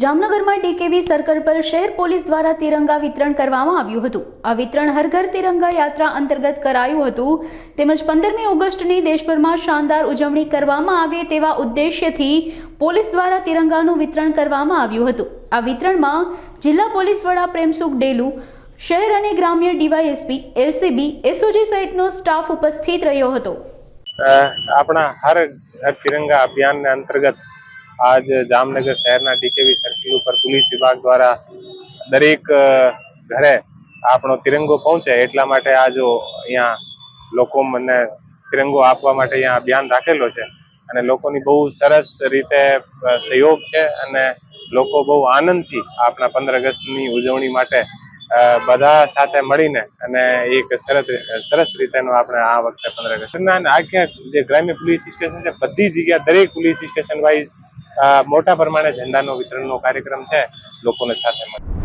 જામનગરમાં DKV circle પર શહેર પોલીસ દ્વારા તિરંગા વિતરણ કરવામાં આવ્યું હતું। આ વિતરણ હર ઘર તિરંગા યાત્રા અંતર્ગત કરાયું હતું તેમજ 15મી ઓગસ્ટની દેશભરમાં શાનદાર ઉજવણી કરવામાં આવે તેવા ઉદ્દેશ્યથી પોલીસ દ્વારા તિરંગાનું વિતરણ કરવામાં આવ્યું હતું। આ વિતરણમાં જિલ્લા પોલીસ વડા પ્રેમસુખ ડેલુ, શહેર અને ગ્રામ્ય ડીવાયએસપી, એલસીબી, એસઓજી સહિતનો સ્ટાફ ઉપસ્થિત રહ્યો હતો। આપણા હર ઘર તિરંગા અભિયાન અંતર્ગત आज जामनगर शहर डीकेवी सर्किल पर पुलिस विभाग द्वारा दरेक घरे आपनो तिरंगो पहुंचे एटला माटे आज अहींया लोको मने तिरंगो आपवा माटे अहींया अभियान राखेलो छे अने लोकोनी बहु सरस रीते सहयोग छे अने लोको बहु आनंदथी आपना 15 ऑगस्टनी उजवणी माटे બધા સાથે મળીને અને એક સરસ રીતેનો આપણે આ વખતે 15 ઓગસ્ટના આખે જે ગ્રામ્ય પોલીસ સ્ટેશન છે બધી જગ્યા દરેક પોલીસ સ્ટેશન વાઇઝ મોટા પ્રમાણે ઝંડાનો વિતરણનો કાર્યક્રમ છે લોકોને સાથે મળે।